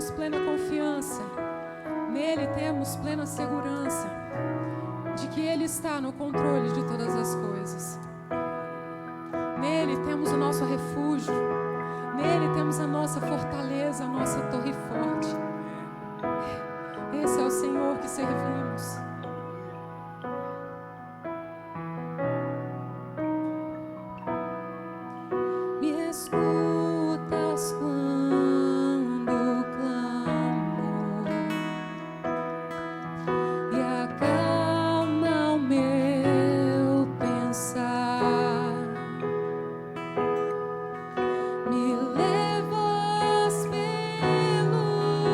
temos plena confiança, nele temos plena segurança de que Ele está no controle de todas as coisas. Nele temos o nosso refúgio, nele temos a nossa fortaleza, a nossa torre forte. Esse é o Senhor que servimos. Me escutas quando clamo e acalma o meu pensar. Me levas pelo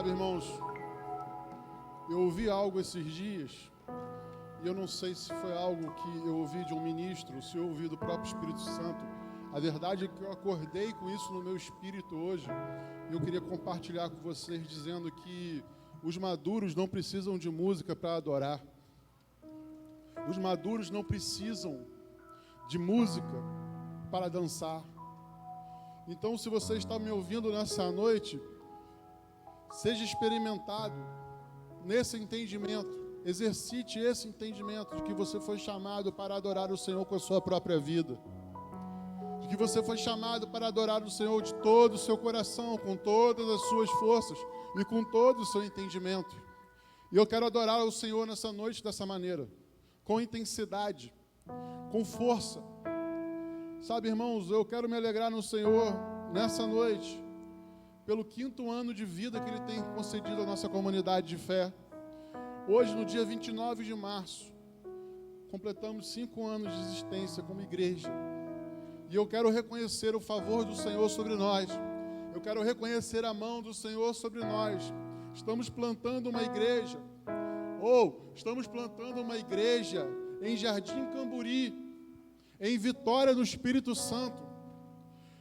Sabe, irmãos, eu ouvi algo esses dias, e eu não sei se foi algo que eu ouvi de um ministro, se eu ouvi do próprio Espírito Santo. A verdade é que eu acordei com isso no meu espírito hoje, e eu queria compartilhar com vocês, dizendo que os maduros não precisam de música para adorar. Os maduros não precisam de música para dançar. Então, se você está me ouvindo nessa noite, seja experimentado nesse entendimento, exercite esse entendimento de que você foi chamado para adorar o Senhor com a sua própria vida, de que você foi chamado para adorar o Senhor de todo o seu coração, com todas as suas forças e com todo o seu entendimento. E eu quero adorar o Senhor nessa noite dessa maneira, com intensidade, com força. Sabe, irmãos, eu quero me alegrar no Senhor nessa noite, pelo 5º ano de vida que Ele tem concedido à nossa comunidade de fé. Hoje, no dia 29 de março, completamos 5 anos de existência como igreja. E eu quero reconhecer o favor do Senhor sobre nós. Eu quero reconhecer a mão do Senhor sobre nós. Estamos plantando uma igreja, estamos plantando uma igreja em Jardim Camburi, em Vitória do Espírito Santo.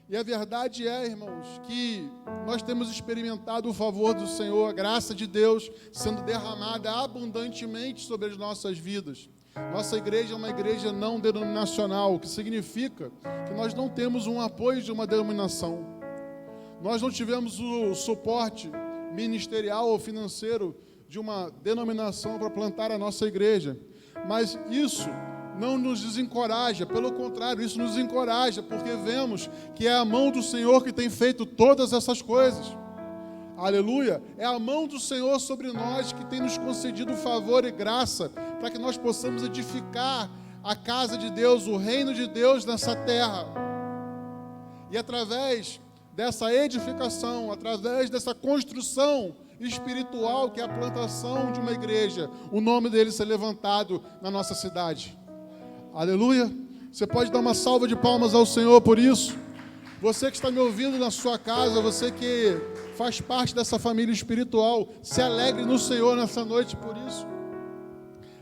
E a verdade é, irmãos, que nós temos experimentado o favor do Senhor, a graça de Deus sendo derramada abundantemente sobre as nossas vidas. Nossa igreja é uma igreja não denominacional, o que significa que nós não temos um apoio de uma denominação. Nós não tivemos o suporte ministerial ou financeiro de uma denominação para plantar a nossa igreja. Mas isso não nos desencoraja, pelo contrário, isso nos encoraja, porque vemos que é a mão do Senhor que tem feito todas essas coisas. Aleluia! É a mão do Senhor sobre nós que tem nos concedido favor e graça para que nós possamos edificar a casa de Deus, o reino de Deus nessa terra. E através dessa edificação, através dessa construção espiritual, que é a plantação de uma igreja, o nome dele ser levantado na nossa cidade. Aleluia! Você pode dar uma salva de palmas ao Senhor por isso? Você que está me ouvindo na sua casa, você que faz parte dessa família espiritual, se alegre no Senhor nessa noite por isso.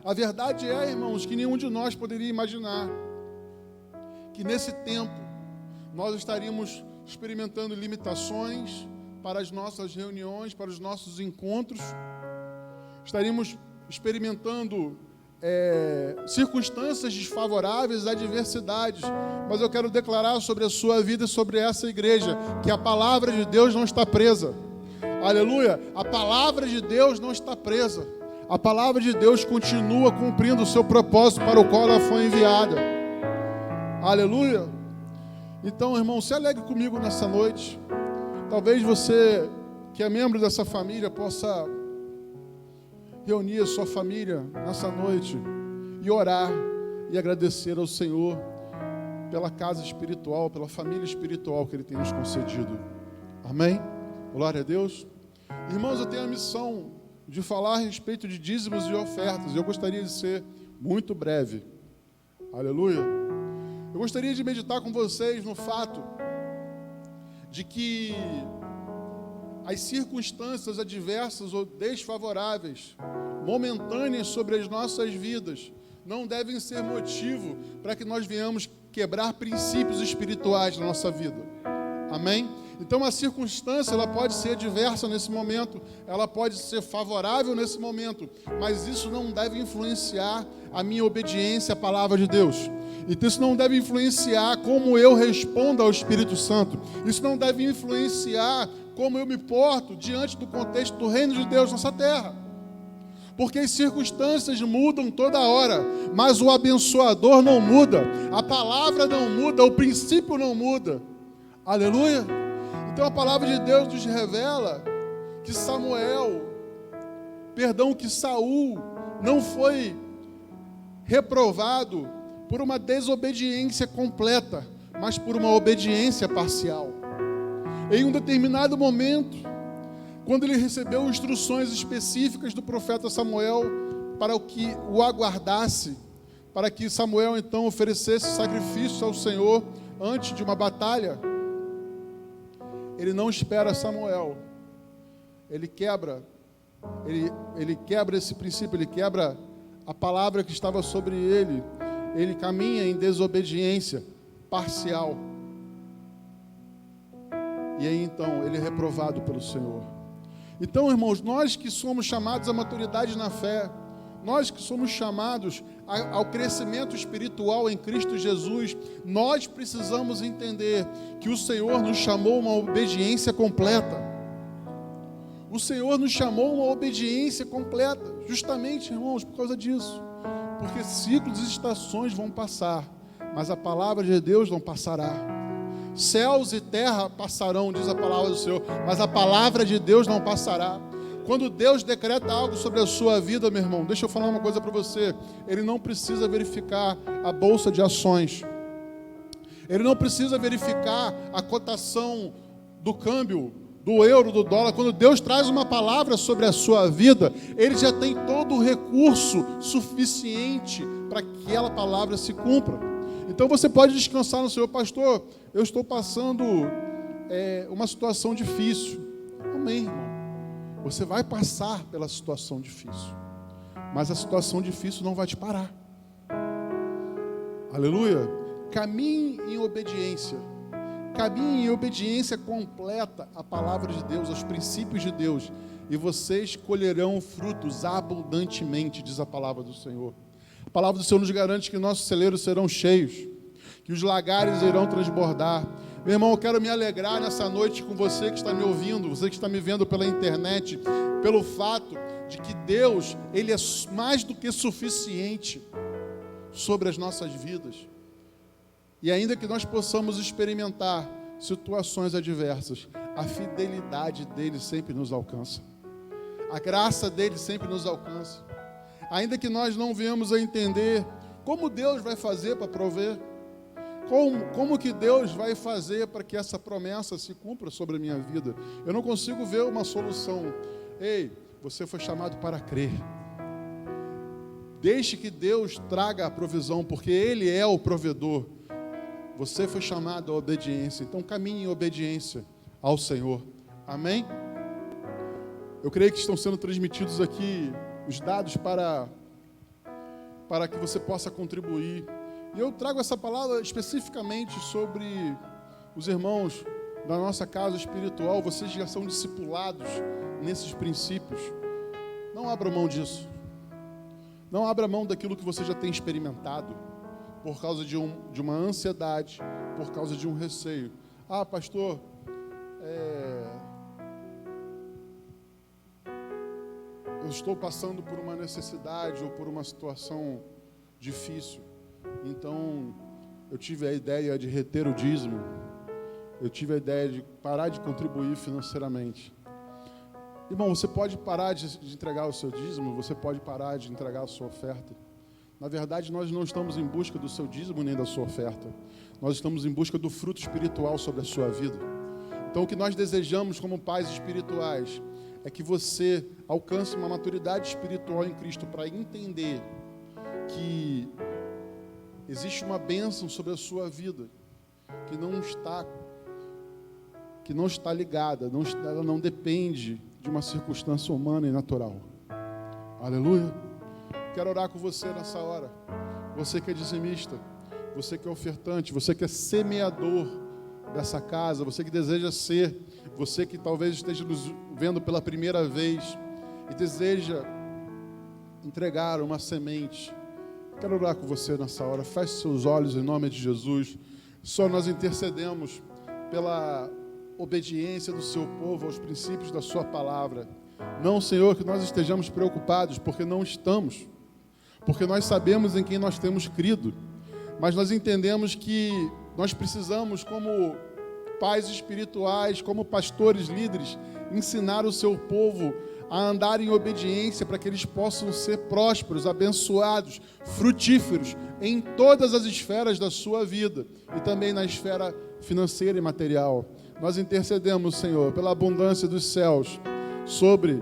A verdade é, irmãos, que nenhum de nós poderia imaginar que nesse tempo nós estaríamos experimentando limitações para as nossas reuniões, para os nossos encontros, estaríamos experimentando circunstâncias desfavoráveis, adversidades, mas eu quero declarar sobre a sua vida e sobre essa igreja, que a palavra de Deus não está presa. Aleluia! A palavra de Deus não está presa. A palavra de Deus continua cumprindo o seu propósito para o qual ela foi enviada. Aleluia! Então, irmão, se alegre comigo nessa noite. Talvez você, que é membro dessa família, possa reunir a sua família nessa noite e orar e agradecer ao Senhor pela casa espiritual, pela família espiritual que Ele tem nos concedido. Amém? Glória a Deus. Irmãos, eu tenho a missão de falar a respeito de dízimos e ofertas. Eu gostaria de ser muito breve. Aleluia. Eu gostaria de meditar com vocês no fato de que as circunstâncias adversas ou desfavoráveis, momentâneas sobre as nossas vidas, não devem ser motivo para que nós venhamos quebrar princípios espirituais na nossa vida. Amém? Então a circunstância, ela pode ser adversa nesse momento, ela pode ser favorável nesse momento, mas isso não deve influenciar a minha obediência à palavra de Deus. Então isso não deve influenciar como eu respondo ao Espírito Santo. Isso não deve influenciar como eu me porto diante do contexto do reino de Deus nessa terra. Porque as circunstâncias mudam toda hora, mas o abençoador não muda, a palavra não muda, o princípio não muda. Aleluia! Então a palavra de Deus nos revela que que Saul não foi reprovado por uma desobediência completa, mas por uma obediência parcial. Em um determinado momento, quando ele recebeu instruções específicas do profeta Samuel para que o aguardasse, para que Samuel então oferecesse sacrifício ao Senhor antes de uma batalha, ele não espera Samuel. ele quebra esse princípio, ele quebra a palavra que estava sobre ele. Ele caminha em desobediência parcial. E aí então ele é reprovado pelo Senhor. Então, irmãos, nós que somos chamados à maturidade na fé, nós que somos chamados ao crescimento espiritual em Cristo Jesus, nós precisamos entender que o Senhor nos chamou a uma obediência completa. O Senhor nos chamou a uma obediência completa, justamente, irmãos, por causa disso. Porque ciclos e estações vão passar, mas a palavra de Deus não passará. Céus e terra passarão, diz a palavra do Senhor, mas a palavra de Deus não passará. Quando Deus decreta algo sobre a sua vida, meu irmão, deixa eu falar uma coisa para você. Ele não precisa verificar a bolsa de ações. Ele não precisa verificar a cotação do câmbio, do euro, do dólar. Quando Deus traz uma palavra sobre a sua vida, Ele já tem todo o recurso suficiente para que aquela palavra se cumpra. Então você pode descansar no Senhor. Pastor, eu estou passando uma situação difícil. Amém, irmão. Você vai passar pela situação difícil, mas a situação difícil não vai te parar. Aleluia. Caminhe em obediência. Caminhe em obediência completa à palavra de Deus, aos princípios de Deus, e vocês colherão frutos abundantemente, diz a palavra do Senhor. A palavra do Senhor nos garante que nossos celeiros serão cheios, que os lagares irão transbordar. Meu irmão, eu quero me alegrar nessa noite com você que está me ouvindo, você que está me vendo pela internet, pelo fato de que Deus, Ele é mais do que suficiente sobre as nossas vidas. E ainda que nós possamos experimentar situações adversas, a fidelidade dEle sempre nos alcança. A graça dEle sempre nos alcança. Ainda que nós não venhamos a entender como Deus vai fazer para prover, como que Deus vai fazer para que essa promessa se cumpra sobre a minha vida? Eu não consigo ver uma solução. Ei, você foi chamado para crer. Deixe que Deus traga a provisão, porque Ele é o provedor. Você foi chamado à obediência, então caminhe em obediência ao Senhor. Amém? Eu creio que estão sendo transmitidos aqui os dados para que você possa contribuir. E eu trago essa palavra especificamente sobre os irmãos da nossa casa espiritual. Vocês já são discipulados nesses princípios. Não abra mão disso. Não abra mão daquilo que você já tem experimentado por causa de uma ansiedade, por causa de um receio. Ah, pastor, eu estou passando por uma necessidade ou por uma situação difícil. Então, eu tive a ideia de reter o dízimo. Eu tive a ideia de parar de contribuir financeiramente. Irmão, você pode parar de entregar o seu dízimo, você pode parar de entregar a sua oferta. Na verdade, nós não estamos em busca do seu dízimo nem da sua oferta. Nós estamos em busca do fruto espiritual sobre a sua vida. Então, o que nós desejamos como pais espirituais é que você alcance uma maturidade espiritual em Cristo para entender que existe uma bênção sobre a sua vida que não está ligada, ela não depende de uma circunstância humana e natural. Aleluia. Quero orar com você nessa hora. Você que é dizimista, você que é ofertante, você que é semeador dessa casa, você que deseja ser, você que talvez esteja nos vendo pela primeira vez e deseja entregar uma semente. Quero orar com você nessa hora. Feche seus olhos em nome de Jesus. Só nós intercedemos pela obediência do seu povo aos princípios da sua palavra. Não, Senhor, que nós estejamos preocupados, porque não estamos. Porque nós sabemos em quem nós temos crido. Mas nós entendemos que nós precisamos, como pais espirituais, como pastores líderes, ensinar o seu povo a andar em obediência para que eles possam ser prósperos, abençoados, frutíferos em todas as esferas da sua vida e também na esfera financeira e material. Nós intercedemos, Senhor, pela abundância dos céus sobre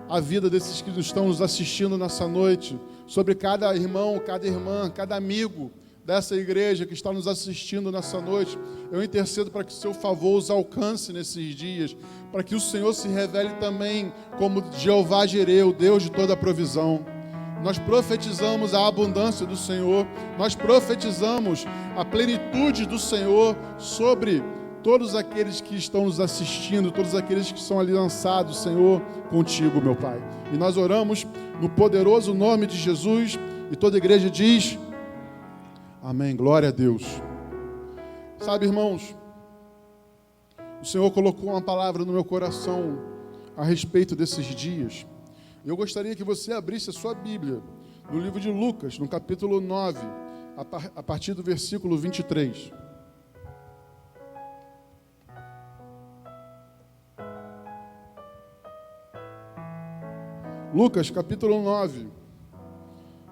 a vida desses que estão nos assistindo nessa noite, sobre cada irmão, cada irmã, cada amigo dessa igreja que está nos assistindo nessa noite. Eu intercedo para que o seu favor os alcance nesses dias, para que o Senhor se revele também como Jeová Jireh, o Deus de toda a provisão. Nós profetizamos a abundância do Senhor, nós profetizamos a plenitude do Senhor sobre todos aqueles que estão nos assistindo, todos aqueles que são ali lançados, Senhor, contigo, meu Pai. E nós oramos no poderoso nome de Jesus, e toda a igreja diz: amém, glória a Deus. Sabe, irmãos, o Senhor colocou uma palavra no meu coração a respeito desses dias. Eu gostaria que você abrisse a sua Bíblia no livro de Lucas, no capítulo 9, a partir do versículo 23. Lucas, capítulo 9,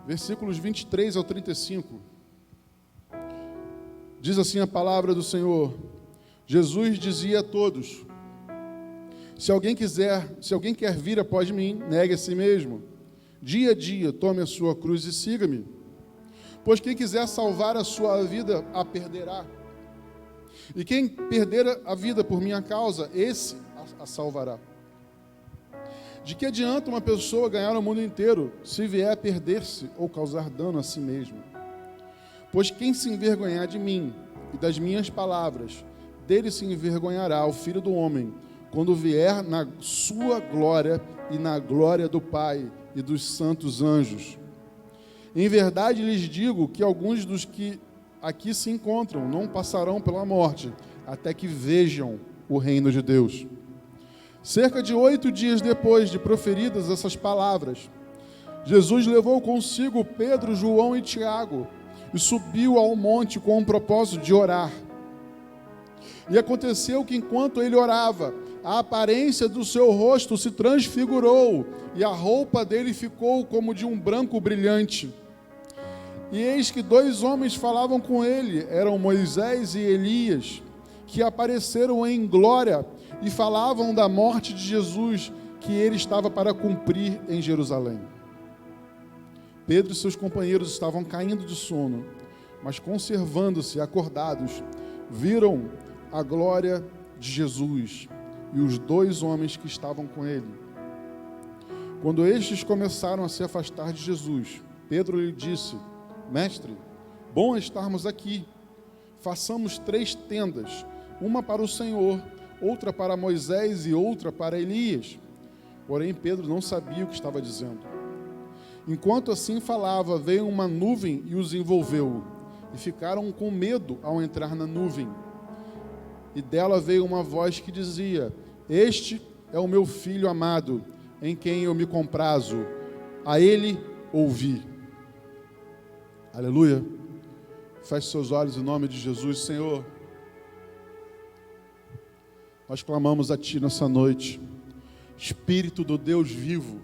versículos 23 ao 35. Diz assim a palavra do Senhor: Jesus dizia a todos: se alguém quer vir após mim, negue a si mesmo. Dia a dia, tome a sua cruz e siga-me. Pois quem quiser salvar a sua vida, a perderá. E quem perder a vida por minha causa, esse a salvará. De que adianta uma pessoa ganhar o mundo inteiro, se vier a perder-se ou causar dano a si mesmo? Pois quem se envergonhar de mim e das minhas palavras, dele se envergonhará o Filho do Homem, quando vier na sua glória e na glória do Pai e dos santos anjos. Em verdade lhes digo que alguns dos que aqui se encontram não passarão pela morte, até que vejam o reino de Deus. Cerca de 8 dias depois de proferidas essas palavras, Jesus levou consigo Pedro, João e Tiago e subiu ao monte com o propósito de orar. E aconteceu que, enquanto ele orava, a aparência do seu rosto se transfigurou e a roupa dele ficou como de um branco brilhante. E eis que 2 homens falavam com ele, eram Moisés e Elias, que apareceram em glória e falavam da morte de Jesus, que ele estava para cumprir em Jerusalém. Pedro e seus companheiros estavam caindo de sono, mas conservando-se acordados, viram a glória de Jesus e os 2 homens que estavam com ele. Quando estes começaram a se afastar de Jesus, Pedro lhe disse: Mestre, bom é estarmos aqui. Façamos 3 tendas, uma para o Senhor, outra para Moisés e outra para Elias. Porém, Pedro não sabia o que estava dizendo. Enquanto assim falava, veio uma nuvem e os envolveu, e ficaram com medo ao entrar na nuvem. E dela veio uma voz que dizia: Este é o meu filho amado, em quem eu me comprazo. A ele ouvi. Aleluia. Feche seus olhos em nome de Jesus. Senhor, nós clamamos a Ti nessa noite. Espírito do Deus vivo,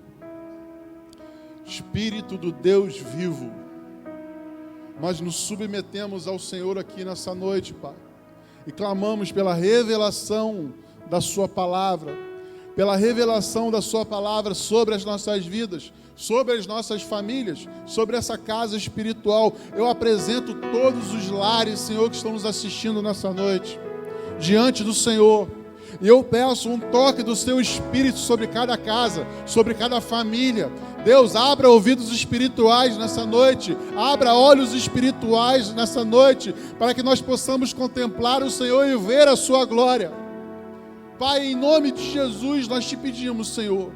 Espírito do Deus vivo, nós nos submetemos ao Senhor aqui nessa noite, Pai, e clamamos pela revelação da Sua palavra, pela revelação da Sua palavra sobre as nossas vidas, sobre as nossas famílias, sobre essa casa espiritual. Eu apresento todos os lares, Senhor, que estão nos assistindo nessa noite, diante do Senhor. E eu peço um toque do Seu Espírito sobre cada casa, sobre cada família. Deus, abra ouvidos espirituais nessa noite, abra olhos espirituais nessa noite, para que nós possamos contemplar o Senhor e ver a Sua glória. Pai, em nome de Jesus, nós Te pedimos, Senhor,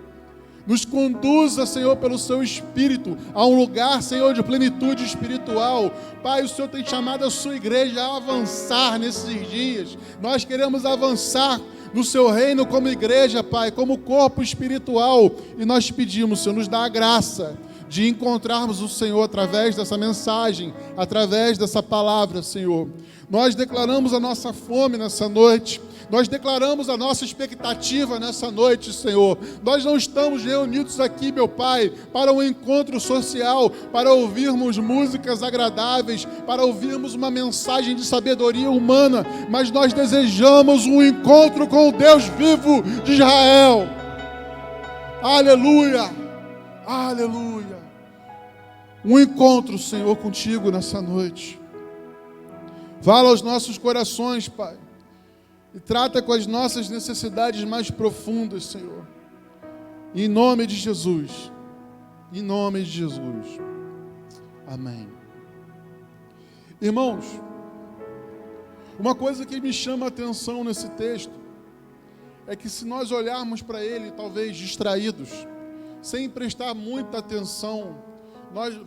nos conduza, Senhor, pelo Seu Espírito, a um lugar, Senhor, de plenitude espiritual. Pai, o Senhor tem chamado a Sua igreja a avançar nesses dias. Nós queremos avançar no Seu reino como igreja, Pai, como corpo espiritual. E nós Te pedimos, Senhor, nos dá a graça de encontrarmos o Senhor através dessa mensagem, através dessa palavra, Senhor. Nós declaramos a nossa fome nessa noite. Nós declaramos a nossa expectativa nessa noite, Senhor. Nós não estamos reunidos aqui, meu Pai, para um encontro social, para ouvirmos músicas agradáveis, para ouvirmos uma mensagem de sabedoria humana, mas nós desejamos um encontro com o Deus vivo de Israel. Aleluia, aleluia. Um encontro, Senhor, contigo nessa noite. Fala aos nossos corações, Pai. E trata com as nossas necessidades mais profundas, Senhor. Em nome de Jesus. Em nome de Jesus. Amém. Irmãos, uma coisa que me chama a atenção nesse texto é que se nós olharmos para ele, talvez distraídos, sem prestar muita atenção,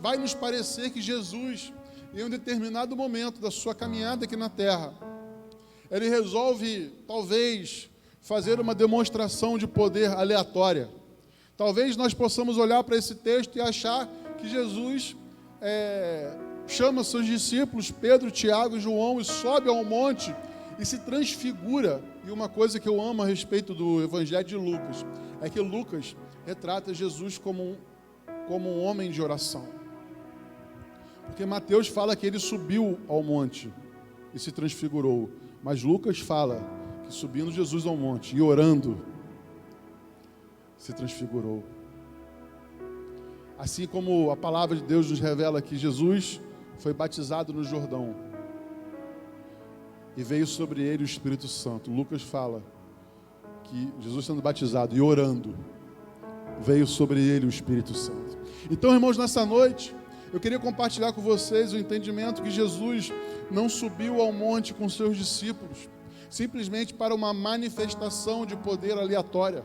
vai nos parecer que Jesus, em um determinado momento da sua caminhada aqui na terra, ele resolve, talvez, fazer uma demonstração de poder aleatória. Talvez nós possamos olhar para esse texto e achar que Jesus chama seus discípulos, Pedro, Tiago e João, e sobe ao monte e se transfigura. E uma coisa que eu amo a respeito do Evangelho de Lucas, é que Lucas retrata Jesus como um homem de oração. Porque Mateus fala que ele subiu ao monte e se transfigurou. Mas Lucas fala que subindo Jesus ao monte e orando, se transfigurou. Assim como a palavra de Deus nos revela que Jesus foi batizado no Jordão e veio sobre ele o Espírito Santo. Lucas fala que Jesus sendo batizado e orando, veio sobre ele o Espírito Santo. Então, irmãos, nessa noite, eu queria compartilhar com vocês o entendimento que Jesus não subiu ao monte com seus discípulos, simplesmente para uma manifestação de poder aleatória.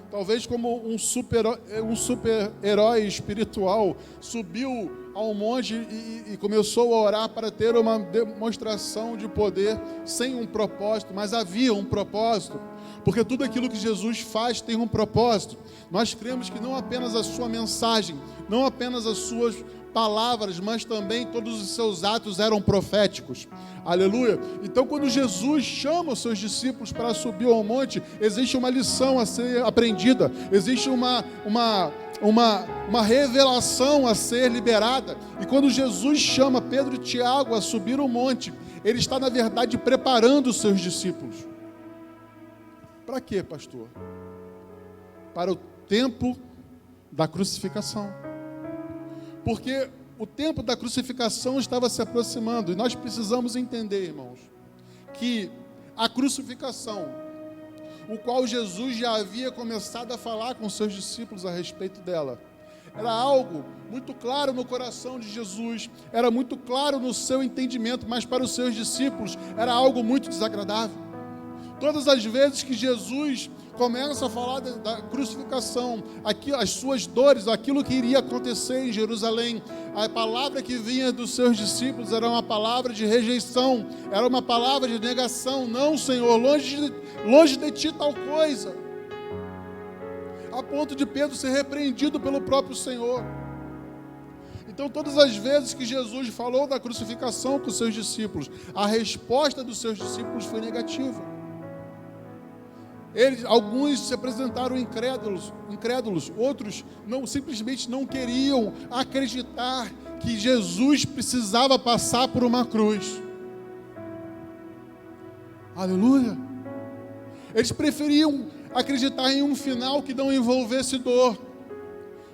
Talvez como um super-herói espiritual, subiu ao monte e começou a orar para ter uma demonstração de poder sem um propósito, mas havia um propósito, porque tudo aquilo que Jesus faz tem um propósito. Nós cremos que não apenas a sua mensagem, não apenas as suas palavras, mas também todos os seus atos eram proféticos. Aleluia! Então, quando Jesus chama os seus discípulos para subir ao monte, existe uma lição a ser aprendida, existe uma revelação a ser liberada. E quando Jesus chama Pedro e Tiago a subir o monte, ele está, na verdade, preparando os seus discípulos. Para quê, pastor? Para o tempo da crucificação. Porque o tempo da crucificação estava se aproximando, e nós precisamos entender, irmãos, que a crucificação, o qual Jesus já havia começado a falar com seus discípulos a respeito dela, era algo muito claro no coração de Jesus, era muito claro no seu entendimento, mas para os seus discípulos era algo muito desagradável. Todas as vezes que Jesus começa a falar da crucificação, as suas dores, aquilo que iria acontecer em Jerusalém, a palavra que vinha dos seus discípulos era uma palavra de rejeição, era uma palavra de negação. Não, Senhor, longe de ti tal coisa, a ponto de Pedro ser repreendido pelo próprio Senhor. Então, todas as vezes que Jesus falou da crucificação com seus discípulos, a resposta dos seus discípulos foi negativa. Alguns se apresentaram incrédulos, outros simplesmente não queriam acreditar que Jesus precisava passar por uma cruz. Aleluia! Eles preferiam acreditar em um final que não envolvesse dor,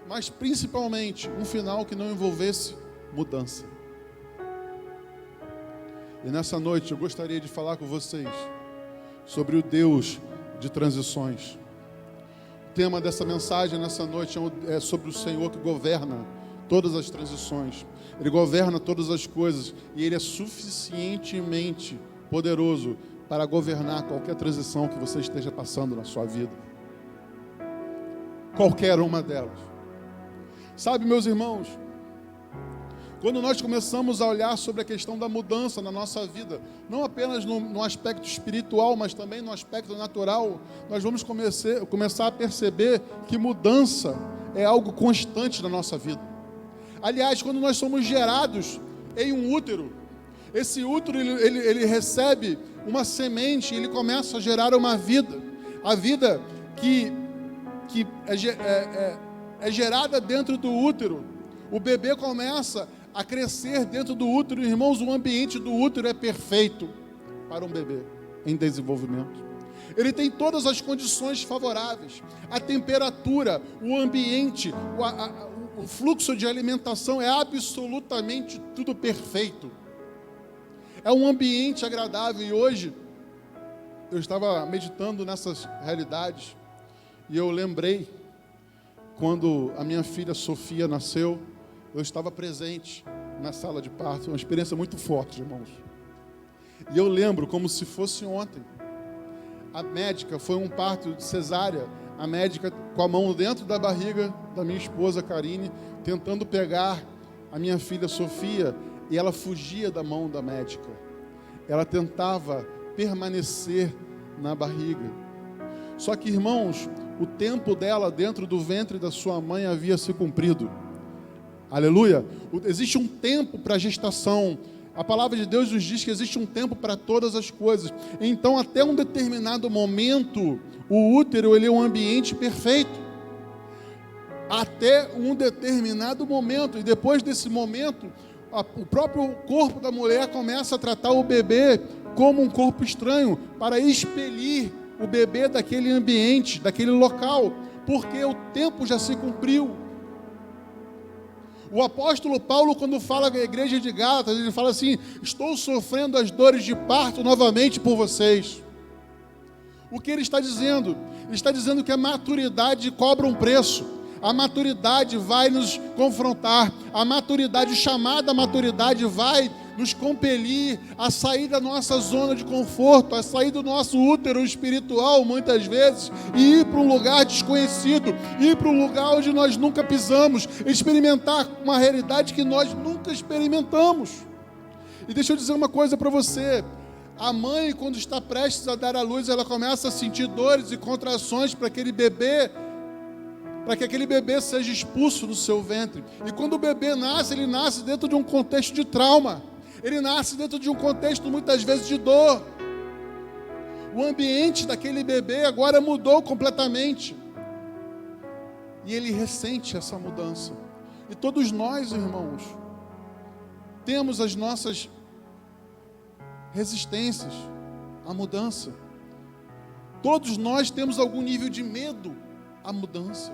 mas principalmente um final que não envolvesse mudança. E nessa noite eu gostaria de falar com vocês sobre o Deus de transições. O tema dessa mensagem nessa noite é sobre o Senhor que governa todas as transições. Ele governa todas as coisas e Ele é suficientemente poderoso para governar qualquer transição que você esteja passando na sua vida. Qualquer uma delas. Sabe, meus irmãos, quando nós começamos a olhar sobre a questão da mudança na nossa vida, não apenas no aspecto espiritual, mas também no aspecto natural, nós vamos começar a perceber que mudança é algo constante na nossa vida. Aliás, quando nós somos gerados em um útero, esse útero ele recebe uma semente, ele começa a gerar uma vida. A vida que é gerada dentro do útero. O bebê começa a crescer dentro do útero. Irmãos, o ambiente do útero é perfeito para um bebê em desenvolvimento. Ele tem todas as condições favoráveis. A temperatura, o ambiente, o fluxo de alimentação é absolutamente tudo perfeito. é um ambiente agradável. E hoje, eu estava meditando nessas realidades, e eu lembrei, quando a minha filha Sofia nasceu, eu estava presente na sala de parto, uma experiência muito forte, irmãos. E eu lembro como se fosse ontem. A médica, foi um parto de cesárea, a médica com a mão dentro da barriga da minha esposa Karine, tentando pegar a minha filha Sofia, e ela fugia da mão da médica. Ela tentava permanecer na barriga. Só que, irmãos, o tempo dela dentro do ventre da sua mãe havia se cumprido. Aleluia! Existe um tempo para a gestação. A palavra de Deus nos diz que existe um tempo para todas as coisas. Então, até um determinado momento, o útero ele é um ambiente perfeito. Até um determinado momento. E depois desse momento, o próprio corpo da mulher começa a tratar o bebê como um corpo estranho, para expelir o bebê daquele ambiente, daquele local, porque o tempo já se cumpriu. O apóstolo Paulo, quando fala com a igreja de Gálatas, ele fala assim: estou sofrendo as dores de parto novamente por vocês. O que ele está dizendo? Ele está dizendo que a maturidade cobra um preço. A maturidade vai nos confrontar. A maturidade, chamada maturidade, vai nos compelir a sair da nossa zona de conforto, a sair do nosso útero espiritual, muitas vezes, e ir para um lugar desconhecido, ir para um lugar onde nós nunca pisamos, experimentar uma realidade que nós nunca experimentamos. E deixa eu dizer uma coisa para você: a mãe, quando está prestes a dar à luz, ela começa a sentir dores e contrações para aquele bebê, para que aquele bebê seja expulso do seu ventre. E quando o bebê nasce, ele nasce dentro de um contexto de trauma. Ele nasce dentro de um contexto, muitas vezes, de dor. O ambiente daquele bebê agora mudou completamente. E ele ressente essa mudança. E todos nós, irmãos, temos as nossas resistências à mudança. Todos nós temos algum nível de medo à mudança.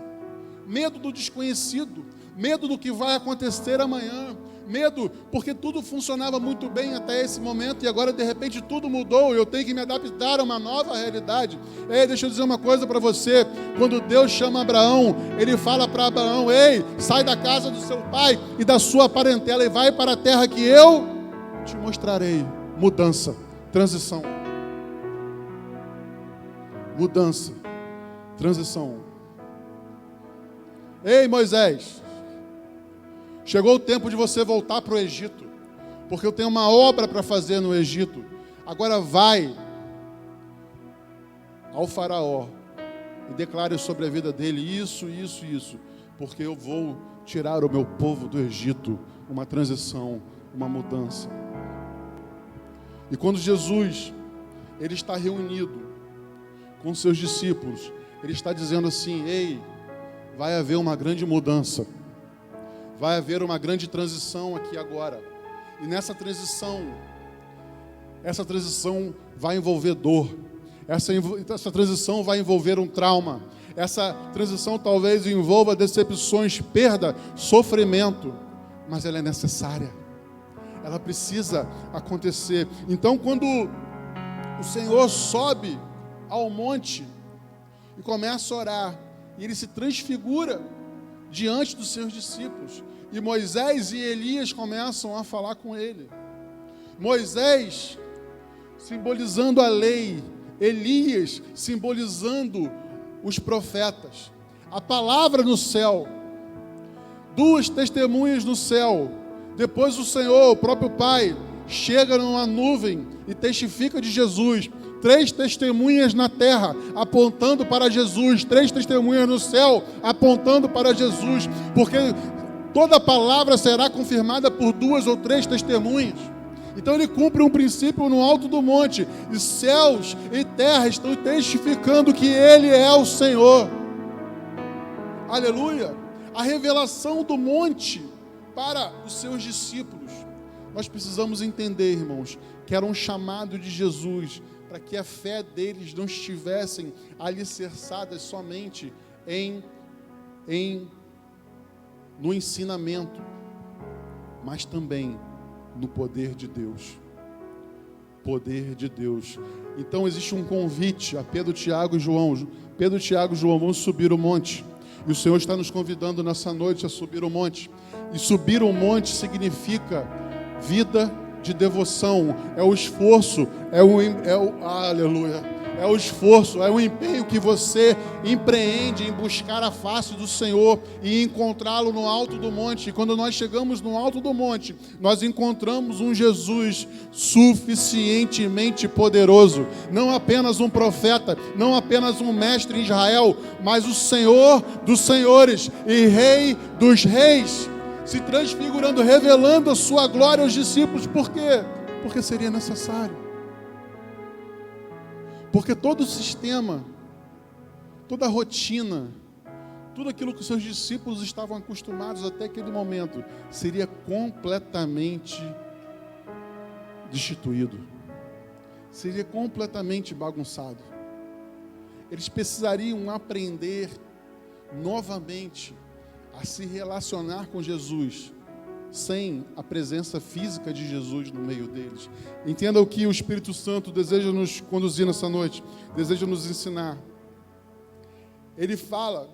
Medo do desconhecido. Medo do que vai acontecer amanhã. Medo porque tudo funcionava muito bem até esse momento e agora de repente tudo mudou, eu tenho que me adaptar a uma nova realidade. Ei, deixa eu dizer uma coisa para você: quando Deus chama Abraão, ele fala para Abraão: ei, sai da casa do seu pai e da sua parentela e vai para a terra que eu te mostrarei. Mudança, transição. Mudança, transição. Ei, Moisés, chegou o tempo de você voltar para o Egito, porque eu tenho uma obra para fazer no Egito. Agora vai ao faraó e declare sobre a vida dele isso, porque eu vou tirar o meu povo do Egito. Uma transição, uma mudança. E quando Jesus, ele está reunido com seus discípulos, ele está dizendo assim: ei, vai haver uma grande mudança. Vai haver uma grande transição aqui agora. E nessa transição, essa transição vai envolver dor. Essa transição vai envolver um trauma. Essa transição talvez envolva decepções, perda, sofrimento. Mas ela é necessária. Ela precisa acontecer. Então, quando o Senhor sobe ao monte e começa a orar, e ele se transfigura diante dos seus discípulos, e Moisés e Elias começam a falar com ele. Moisés simbolizando a lei, Elias simbolizando os profetas. A palavra no céu, duas testemunhas no céu. Depois o Senhor, o próprio Pai, chega numa nuvem e testifica de Jesus. 3 testemunhas na terra, apontando para Jesus. 3 testemunhas no céu, apontando para Jesus. Porque toda palavra será confirmada por 2 ou 3 testemunhas. Então ele cumpre um princípio no alto do monte. E céus e terra estão testificando que Ele é o Senhor. Aleluia! A revelação do monte para os seus discípulos. Nós precisamos entender, irmãos, que era um chamado de Jesus para que a fé deles não estivessem alicerçadas somente no ensinamento, mas também no poder de Deus. poder de Deus. Então existe um convite a Pedro, Tiago e João. Pedro, Tiago e João vão subir o monte. E o Senhor está nos convidando nessa noite a subir o monte. E subir o monte significa vida de devoção. É o esforço, aleluia. É o esforço, é o empenho que você empreende em buscar a face do Senhor e encontrá-lo no alto do monte. E quando nós chegamos no alto do monte, nós encontramos um Jesus suficientemente poderoso. Não apenas um profeta, não apenas um mestre em Israel, mas o Senhor dos senhores e Rei dos reis, se transfigurando, revelando a sua glória aos discípulos. Por quê? Porque seria necessário. Porque todo o sistema, toda a rotina, tudo aquilo que os seus discípulos estavam acostumados até aquele momento, seria completamente destituído. Seria completamente bagunçado. Eles precisariam aprender novamente a se relacionar com Jesus, sem a presença física de Jesus no meio deles. Entenda o que o Espírito Santo deseja nos conduzir nessa noite, deseja nos ensinar. Ele fala,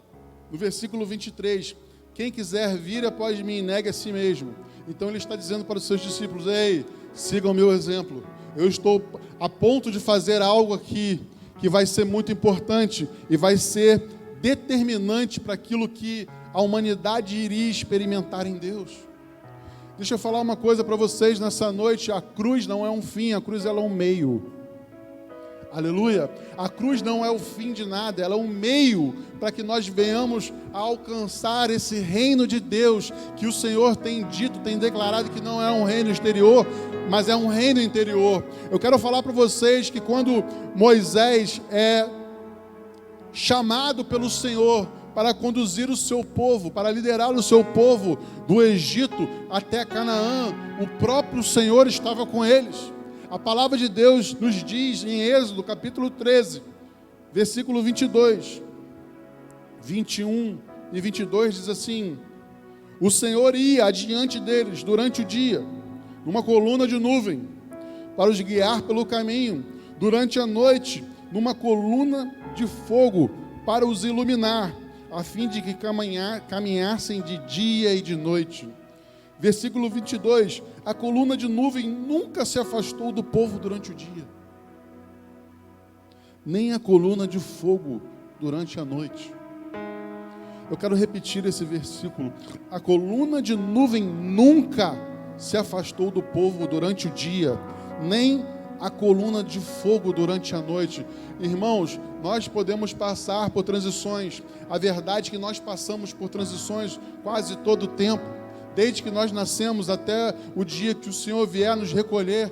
no versículo 23, quem quiser vir após mim, negue a si mesmo. Então ele está dizendo para os seus discípulos, ei, sigam o meu exemplo. Eu estou a ponto de fazer algo aqui, que vai ser muito importante, e vai ser determinante para aquilo que a humanidade iria experimentar em Deus. Deixa eu falar uma coisa para vocês nessa noite. A cruz não é um fim, a cruz ela é um meio. Aleluia. A cruz não é o fim de nada, ela é um meio para que nós venhamos a alcançar esse reino de Deus que o Senhor tem dito, tem declarado que não é um reino exterior, mas é um reino interior. Eu quero falar para vocês que quando Moisés é chamado pelo Senhor para conduzir o seu povo, para liderar o seu povo do Egito até Canaã, o próprio Senhor estava com eles. A palavra de Deus nos diz em Êxodo, capítulo 13, versículo 22, 21 e 22, diz assim: o Senhor ia adiante deles durante o dia, numa coluna de nuvem, para os guiar pelo caminho, durante a noite, numa coluna de fogo, para os iluminar, a fim de que caminhassem de dia e de noite. Versículo 22, a coluna de nuvem nunca se afastou do povo durante o dia, nem a coluna de fogo durante a noite. Eu quero repetir esse versículo. A coluna de nuvem nunca se afastou do povo durante o dia, nem a coluna de fogo durante a noite. Irmãos, nós podemos passar por transições. A verdade é que nós passamos por transições quase todo o tempo. Desde que nós nascemos até o dia que o Senhor vier nos recolher,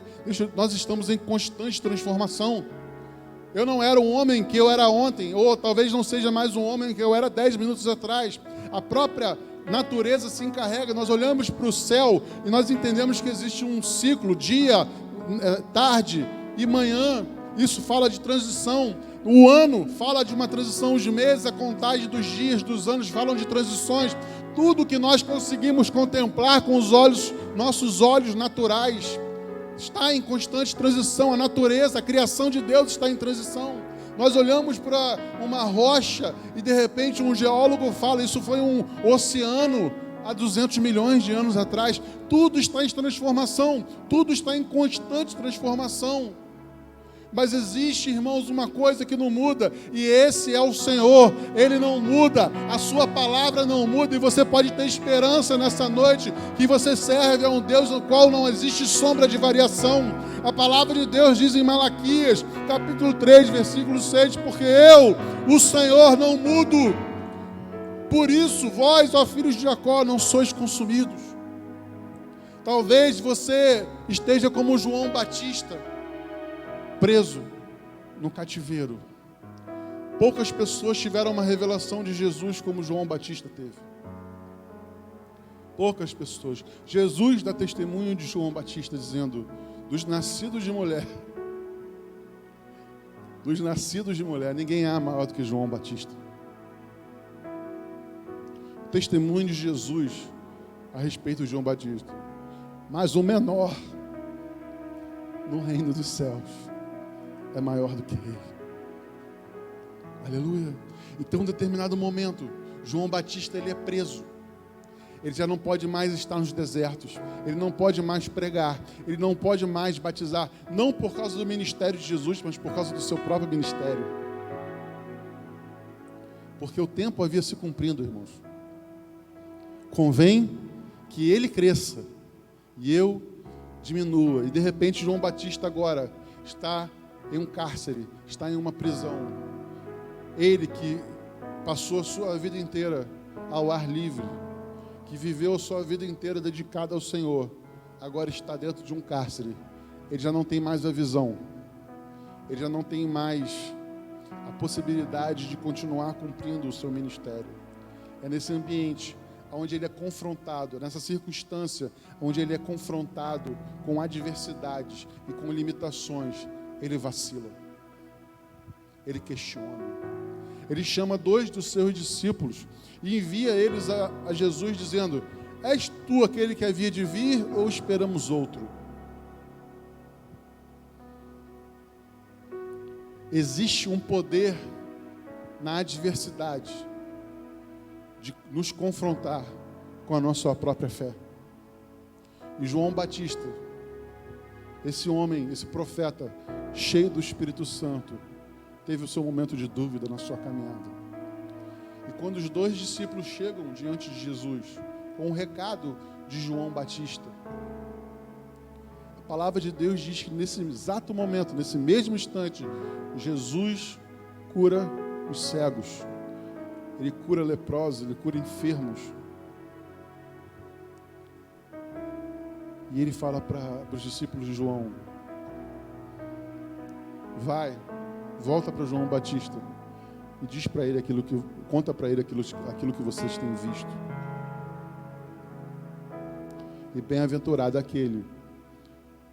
nós estamos em constante transformação. Eu não era o homem que eu era ontem, ou talvez não seja mais um homem que eu era 10 minutos atrás. A própria natureza se encarrega. Nós olhamos para o céu e nós entendemos que existe um ciclo, dia, tarde e manhã. Isso fala de transição. O ano fala de uma transição, os meses, a contagem dos dias, dos anos falam de transições. Tudo que nós conseguimos contemplar com os olhos, nossos olhos naturais, está em constante transição. A natureza, a criação de Deus está em transição. Nós olhamos para uma rocha e de repente um geólogo fala, isso foi um oceano há 200 milhões de anos atrás. Tudo está em transformação, tudo está em constante transformação. Mas existe, irmãos, uma coisa que não muda, e esse é o Senhor. Ele não muda, a sua palavra não muda, e você pode ter esperança nessa noite, que você serve a um Deus no qual não existe sombra de variação. A palavra de Deus diz em Malaquias, capítulo 3, versículo 6, porque eu, o Senhor, não mudo. Por isso, vós, ó filhos de Jacó, não sois consumidos. Talvez você esteja como João Batista, preso no cativeiro. Poucas pessoas tiveram uma revelação de Jesus como João Batista teve. Poucas pessoas. Jesus dá testemunho de João Batista dizendo, dos nascidos de mulher, ninguém há maior do que João Batista. O testemunho de Jesus a respeito de João Batista. Mas o menor no reino dos céus é maior do que ele. Aleluia. Então, em determinado momento, João Batista ele é preso. Ele já não pode mais estar nos desertos. Ele não pode mais pregar. Ele não pode mais batizar. Não por causa do ministério de Jesus, mas por causa do seu próprio ministério. Porque o tempo havia se cumprindo, irmãos. Convém que ele cresça e eu diminua. E de repente João Batista agora está em um cárcere, está em uma prisão. Ele que passou a sua vida inteira ao ar livre, que viveu a sua vida inteira dedicada ao Senhor, agora está dentro de um cárcere. Ele já não tem mais a visão, ele já não tem mais a possibilidade de continuar cumprindo o seu ministério. É nesse ambiente onde ele é confrontado, nessa circunstância onde ele é confrontado com adversidades e com limitações, ele vacila, ele questiona. Ele chama 2 dos seus discípulos e envia eles a Jesus dizendo: és tu aquele que havia de vir ou esperamos outro? Existe um poder na adversidade de nos confrontar com a nossa própria fé. E João Batista, esse homem, esse profeta, cheio do Espírito Santo, teve o seu momento de dúvida na sua caminhada. E quando os 2 discípulos chegam diante de Jesus, com um recado de João Batista, a palavra de Deus diz que nesse exato momento, nesse mesmo instante, Jesus cura os cegos, ele cura leprosos, ele cura enfermos. E ele fala para os discípulos de João: volta para João Batista e diz para ele conta para ele aquilo que vocês têm visto. E bem-aventurado aquele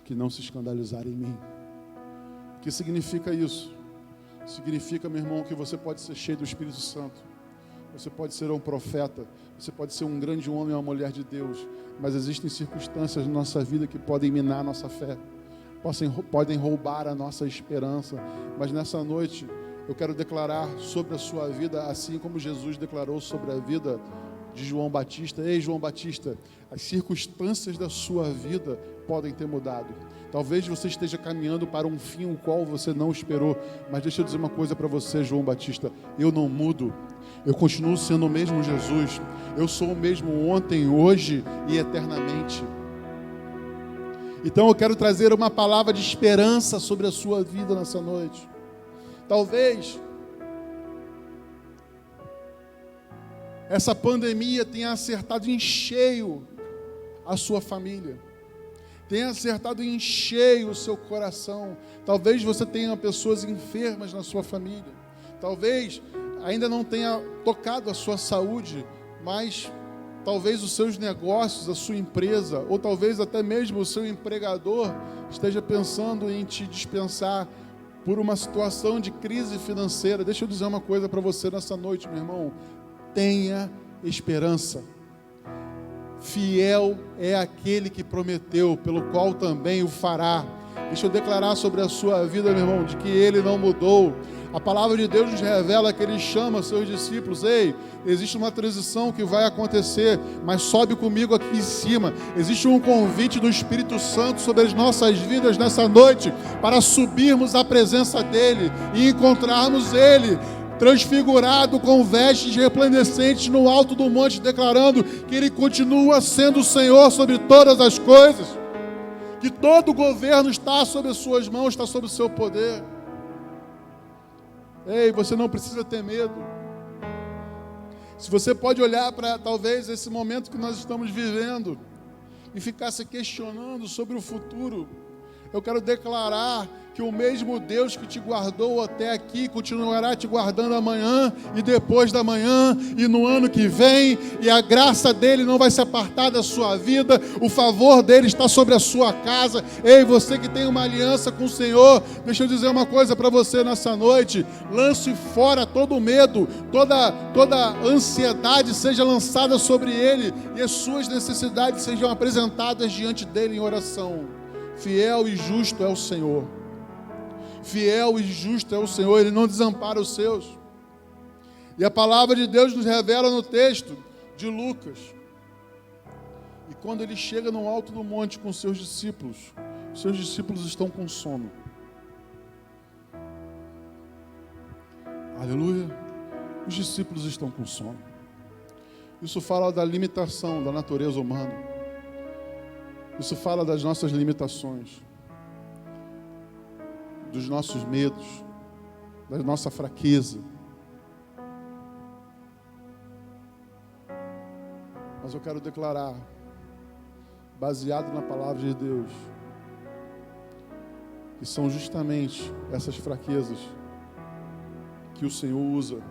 que não se escandalizar em mim. O que significa isso? Significa, meu irmão, que você pode ser cheio do Espírito Santo, você pode ser um profeta, você pode ser um grande homem ou uma mulher de Deus, mas existem circunstâncias na nossa vida que podem minar a nossa fé, podem roubar a nossa esperança. Mas nessa noite eu quero declarar sobre a sua vida, assim como Jesus declarou sobre a vida de João Batista: ei, João Batista, as circunstâncias da sua vida podem ter mudado. Talvez você esteja caminhando para um fim o qual você não esperou, mas deixa eu dizer uma coisa para você, João Batista: eu não mudo, eu continuo sendo o mesmo Jesus, eu sou o mesmo ontem, hoje e eternamente. Então eu quero trazer uma palavra de esperança sobre a sua vida nessa noite. Talvez essa pandemia tenha acertado em cheio a sua família, tenha acertado em cheio o seu coração. Talvez você tenha pessoas enfermas na sua família, talvez ainda não tenha tocado a sua saúde, mas talvez os seus negócios, a sua empresa, ou talvez até mesmo o seu empregador esteja pensando em te dispensar por uma situação de crise financeira. Deixa eu dizer uma coisa para você nessa noite, meu irmão: tenha esperança. Fiel é aquele que prometeu, pelo qual também o fará. Deixa eu declarar sobre a sua vida, meu irmão, de que ele não mudou. A palavra de Deus nos revela que ele chama seus discípulos: ei, existe uma transição que vai acontecer, mas sobe comigo aqui em cima. Existe um convite do Espírito Santo sobre as nossas vidas nessa noite, para subirmos à presença dele e encontrarmos ele transfigurado com vestes resplandecentes no alto do monte, declarando que ele continua sendo o Senhor sobre todas as coisas, que todo o governo está sob as suas mãos, está sob o seu poder. Ei, você não precisa ter medo. Se você pode olhar para talvez esse momento que nós estamos vivendo e ficar se questionando sobre o futuro, eu quero declarar que o mesmo Deus que te guardou até aqui continuará te guardando amanhã e depois da manhã e no ano que vem, e a graça dele não vai se apartar da sua vida, o favor dele está sobre a sua casa. Ei, você que tem uma aliança com o Senhor, deixa eu dizer uma coisa para você nessa noite: lance fora todo medo, toda ansiedade seja lançada sobre ele, e as suas necessidades sejam apresentadas diante dele em oração. Fiel e justo é o Senhor. Fiel e justo é o Senhor, Ele não desampara os seus. E a palavra de Deus nos revela no texto de Lucas. E quando Ele chega no alto do monte com seus discípulos estão com sono. Aleluia. Os discípulos estão com sono. Isso fala da limitação da natureza humana. Isso fala das nossas limitações, dos nossos medos, da nossa fraqueza. Mas eu quero declarar, baseado na palavra de Deus, que são justamente essas fraquezas que o Senhor usa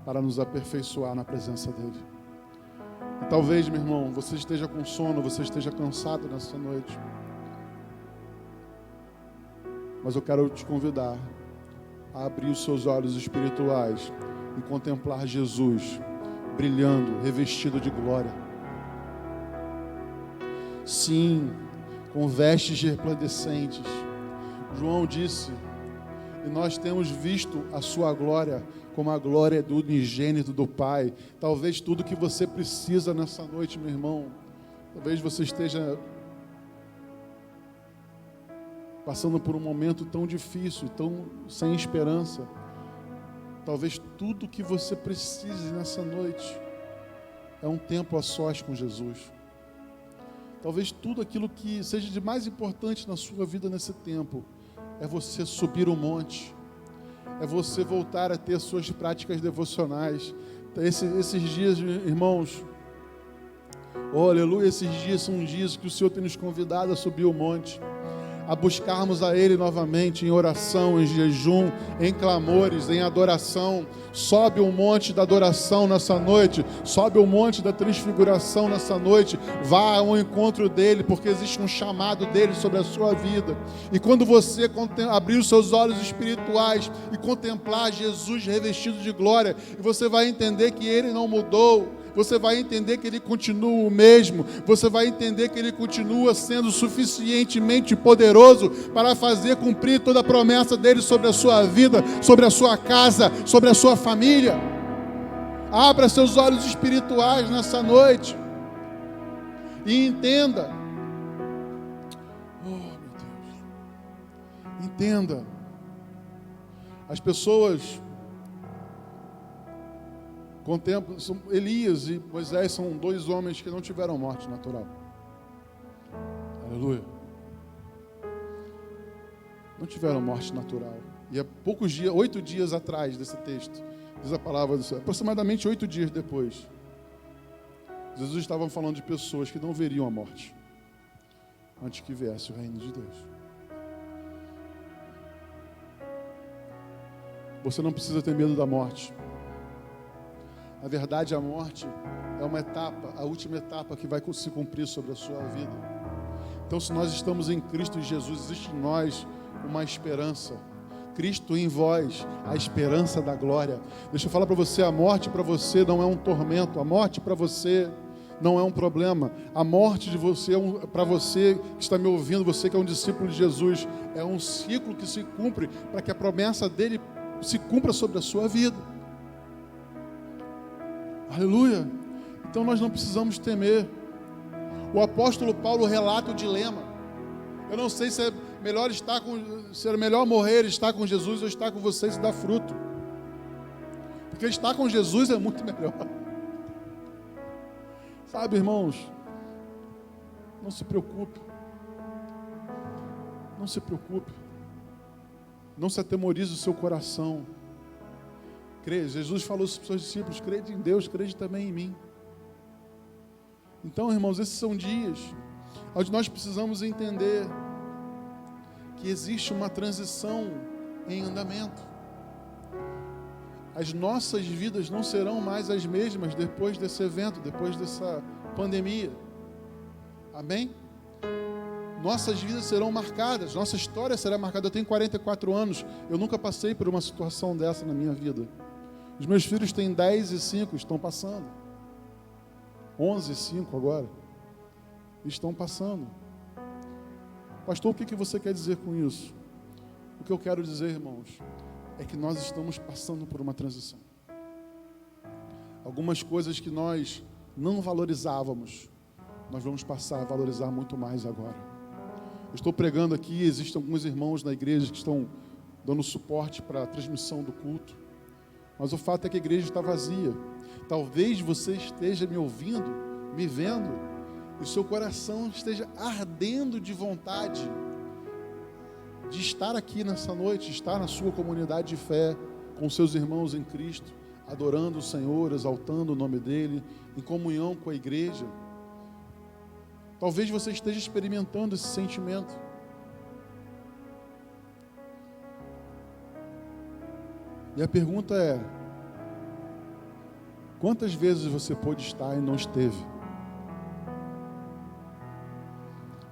para nos aperfeiçoar na presença dEle. E talvez, meu irmão, você esteja com sono, você esteja cansado nessa noite. Mas eu quero te convidar a abrir os seus olhos espirituais e contemplar Jesus brilhando, revestido de glória. Sim, com vestes resplandecentes. João disse, e nós temos visto a sua glória como a glória do unigênito do Pai. Talvez tudo que você precisa nessa noite, meu irmão, talvez você esteja passando por um momento tão difícil, tão sem esperança. Talvez tudo que você precise nessa noite é um tempo a sós com Jesus. Talvez tudo aquilo que seja de mais importante na sua vida nesse tempo é você subir o monte, é você voltar a ter suas práticas devocionais. Esses dias, irmãos, oh, aleluia, esses dias são dias que o Senhor tem nos convidado a subir o monte, a buscarmos a Ele novamente em oração, em jejum, em clamores, em adoração. Sobe o monte da adoração nessa noite, sobe o monte da transfiguração nessa noite, vá ao encontro dEle, porque existe um chamado dEle sobre a sua vida. E quando você abrir os seus olhos espirituais e contemplar Jesus revestido de glória, e você vai entender que Ele não mudou, você vai entender que Ele continua o mesmo, você vai entender que Ele continua sendo suficientemente poderoso para fazer cumprir toda a promessa dEle sobre a sua vida, sobre a sua casa, sobre a sua família. Abra seus olhos espirituais nessa noite e entenda. Oh, meu Deus. Entenda. As pessoas contemplam, Elias e Moisés são dois homens que não tiveram morte natural. Aleluia. Não tiveram morte natural. E há poucos dias, 8 dias atrás desse texto, diz a palavra do Senhor, aproximadamente 8 dias depois, Jesus estava falando de pessoas que não veriam a morte antes que viesse o reino de Deus. Você não precisa ter medo da morte. Na verdade, a morte é uma etapa, a última etapa que vai se cumprir sobre a sua vida. Então, se nós estamos em Cristo Jesus, existe em nós uma esperança. Cristo em vós, a esperança da glória. Deixa eu falar para você, a morte para você não é um tormento, a morte para você não é um problema. A morte de você, para você que está me ouvindo, você que é um discípulo de Jesus, é um ciclo que se cumpre para que a promessa dele se cumpra sobre a sua vida. Aleluia. Então nós não precisamos temer. O apóstolo Paulo relata o dilema. Eu não sei se é melhor morrer, estar com Jesus ou estar com vocês e dar fruto. Porque estar com Jesus é muito melhor. Sabe, irmãos, não se preocupe. Não se preocupe. Não se atemorize o seu coração. Jesus falou para os seus discípulos, crede em Deus, crede também em mim. Então, irmãos, esses são dias onde nós precisamos entender que existe uma transição em andamento. As nossas vidas não serão mais as mesmas depois desse evento, depois dessa pandemia. Amém? Nossas vidas serão marcadas, nossa história será marcada. Eu tenho 44 anos, eu nunca passei por uma situação dessa na minha vida. Os meus filhos têm 10 e 5, estão passando. 11 e 5 agora. Estão passando. Pastor, o que você quer dizer com isso? O que eu quero dizer, irmãos, é que nós estamos passando por uma transição. Algumas coisas que nós não valorizávamos, nós vamos passar a valorizar muito mais agora. Eu estou pregando aqui, existem alguns irmãos na igreja que estão dando suporte para a transmissão do culto, mas o fato é que a igreja está vazia. Talvez você esteja me ouvindo, me vendo, e o seu coração esteja ardendo de vontade de estar aqui nessa noite, estar na sua comunidade de fé, com seus irmãos em Cristo, adorando o Senhor, exaltando o nome dEle, em comunhão com a igreja. Talvez você esteja experimentando esse sentimento. E a pergunta é: quantas vezes você pôde estar e não esteve?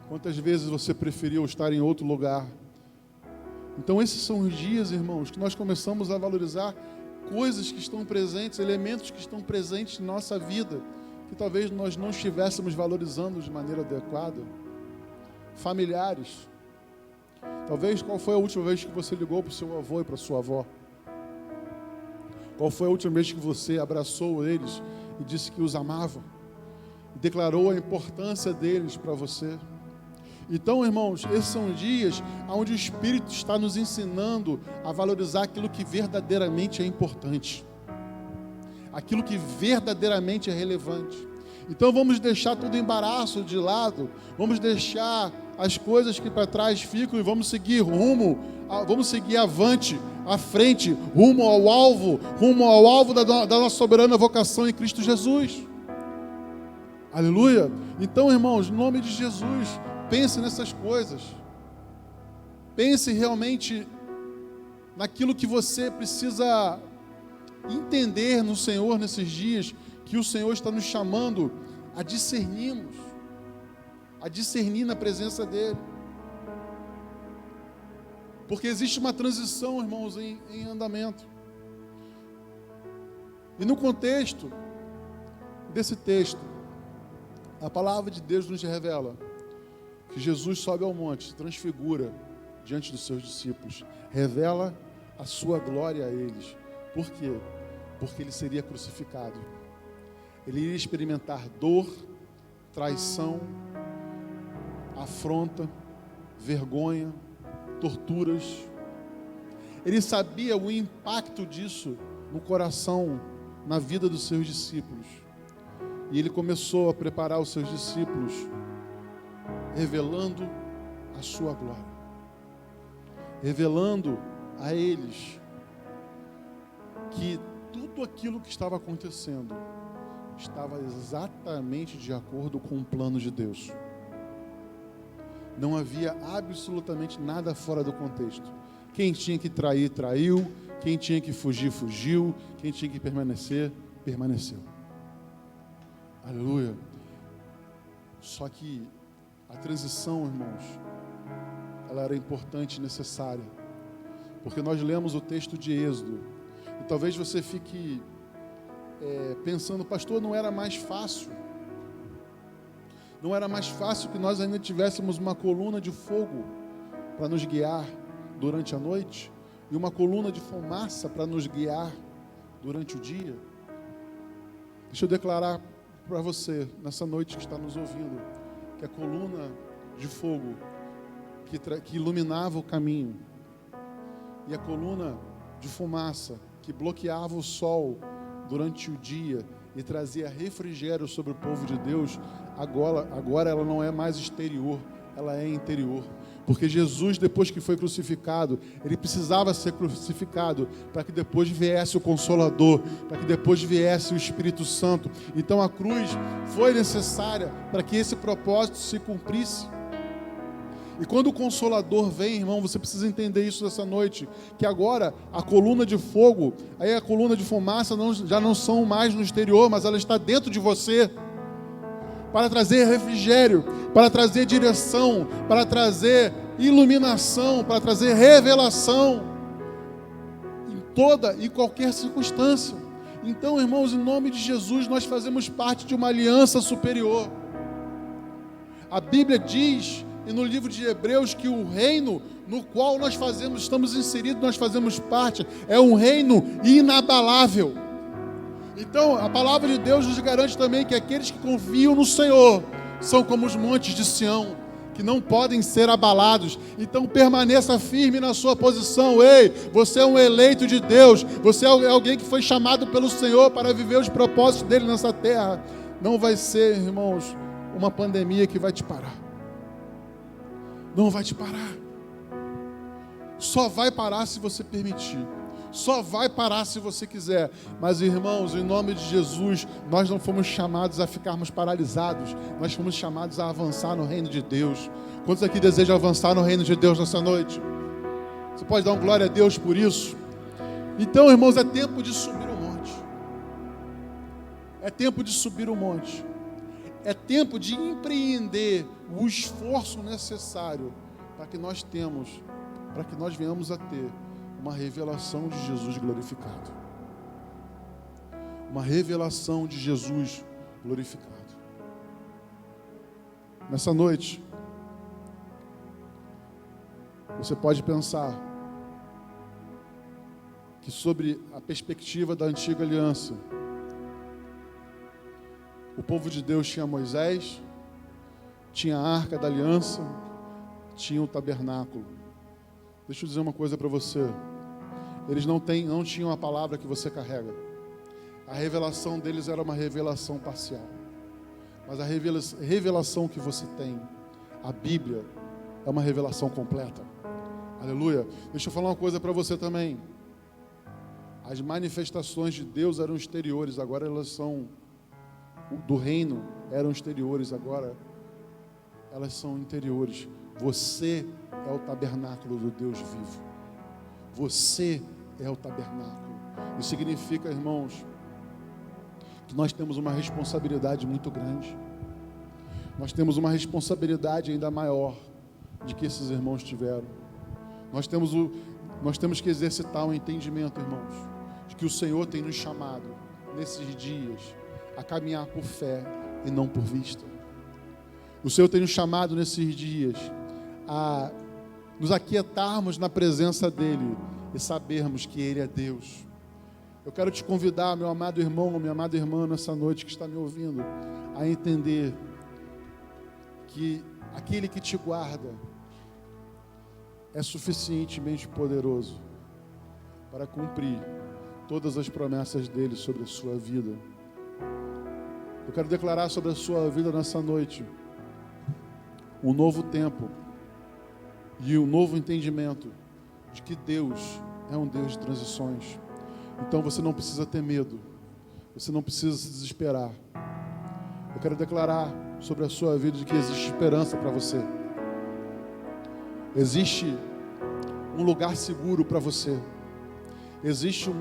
Quantas vezes você preferiu estar em outro lugar? Então esses são os dias, irmãos, que nós começamos a valorizar coisas que estão presentes, elementos que estão presentes em nossa vida, que talvez nós não estivéssemos valorizando de maneira adequada. Familiares. Talvez, qual foi a última vez que você ligou para o seu avô e para a sua avó? Qual foi a última vez que você abraçou eles e disse que os amava? E declarou a importância deles para você? Então, irmãos, esses são dias onde o Espírito está nos ensinando a valorizar aquilo que verdadeiramente é importante, aquilo que verdadeiramente é relevante. Então vamos deixar todo embaraço de lado, vamos deixar as coisas que para trás ficam e vamos seguir vamos seguir avante, à frente, rumo ao alvo da nossa soberana vocação em Cristo Jesus. Aleluia! Então, irmãos, em nome de Jesus, pense nessas coisas. Pense realmente naquilo que você precisa entender no Senhor nesses dias, que o Senhor está nos chamando a discernirmos, a discernir na presença dEle. Porque existe uma transição, irmãos, em andamento. E no contexto desse texto, a palavra de Deus nos revela que Jesus sobe ao monte, se transfigura diante dos seus discípulos, revela a sua glória a eles. Por quê? Porque ele seria crucificado. Ele iria experimentar dor, traição, afronta, vergonha, torturas. Ele sabia o impacto disso no coração, na vida dos seus discípulos. E ele começou a preparar os seus discípulos, revelando a sua glória, revelando a eles que tudo aquilo que estava acontecendo estava exatamente de acordo com o plano de Deus. Não havia absolutamente nada fora do contexto. Quem tinha que trair, traiu. Quem tinha que fugir, fugiu. Quem tinha que permanecer, permaneceu. Aleluia. Só que a transição, irmãos, ela era importante e necessária. Porque nós lemos o texto de Êxodo. E talvez você fique pensando: pastor, não era mais fácil? Não era mais fácil que nós ainda tivéssemos uma coluna de fogo para nos guiar durante a noite? E uma coluna de fumaça para nos guiar durante o dia? Deixa eu declarar para você, nessa noite que está nos ouvindo, que a coluna de fogo que iluminava o caminho e a coluna de fumaça que bloqueava o sol durante o dia e trazia refrigério sobre o povo de Deus, agora ela não é mais exterior, ela é interior. Porque Jesus, depois que foi crucificado, ele precisava ser crucificado para que depois viesse o Consolador, para que depois viesse o Espírito Santo. Então a cruz foi necessária para que esse propósito se cumprisse. E quando o Consolador vem, irmão, você precisa entender isso nessa noite, que agora a coluna de fogo, aí a coluna de fumaça já não são mais no exterior, mas ela está dentro de você, para trazer refrigério, para trazer direção, para trazer iluminação, para trazer revelação, em toda e qualquer circunstância. Então, irmãos, em nome de Jesus, nós fazemos parte de uma aliança superior. A Bíblia diz e no livro de Hebreus que o reino no qual estamos inseridos, nós fazemos parte, é um reino inabalável. Então, a palavra de Deus nos garante também que aqueles que confiam no Senhor são como os montes de Sião, que não podem ser abalados. Então permaneça firme na sua posição. Ei, você é um eleito de Deus, você é alguém que foi chamado pelo Senhor para viver os propósitos dele nessa terra. Não vai ser, irmãos, uma pandemia que vai te parar. Não vai te parar. Só vai parar se você permitir. Só vai parar se você quiser. Mas, irmãos, em nome de Jesus, nós não fomos chamados a ficarmos paralisados. Nós fomos chamados a avançar no reino de Deus. Quantos aqui desejam avançar no reino de Deus nessa noite? Você pode dar uma glória a Deus por isso? Então, irmãos, é tempo de subir o monte. É tempo de subir o monte. É tempo de empreender o esforço necessário para que nós venhamos a ter uma revelação de Jesus glorificado. Uma revelação de Jesus glorificado. Nessa noite, você pode pensar que sobre a perspectiva da antiga aliança, o povo de Deus tinha Moisés, tinha a arca da aliança, tinha o tabernáculo. Deixa eu dizer uma coisa para você. Eles não tinham a palavra que você carrega. A revelação deles era uma revelação parcial. Mas a revelação que você tem, a Bíblia, é uma revelação completa. Aleluia. Deixa eu falar uma coisa para você também. As manifestações de Deus eram exteriores, agora elas são do reino, eram exteriores, agora elas são interiores. Você é o tabernáculo do Deus vivo. Você é o tabernáculo. Isso significa, irmãos, que nós temos uma responsabilidade muito grande. Nós temos uma responsabilidade ainda maior de que esses irmãos tiveram. Nós temos que exercitar o entendimento, irmãos, de que o Senhor tem nos chamado nesses dias a caminhar por fé e não por vista. O Senhor tem nos chamado nesses dias a nos aquietarmos na presença dEle e sabermos que Ele é Deus. Eu quero te convidar, meu amado irmão, minha amada irmã, nessa noite que está me ouvindo, a entender que aquele que te guarda é suficientemente poderoso para cumprir todas as promessas dEle sobre a sua vida. Eu quero declarar sobre a sua vida nessa noite um novo tempo e um novo entendimento de que Deus é um Deus de transições. Então você não precisa ter medo, você não precisa se desesperar. Eu quero declarar sobre a sua vida de que existe esperança para você. Existe um lugar seguro para você. Existe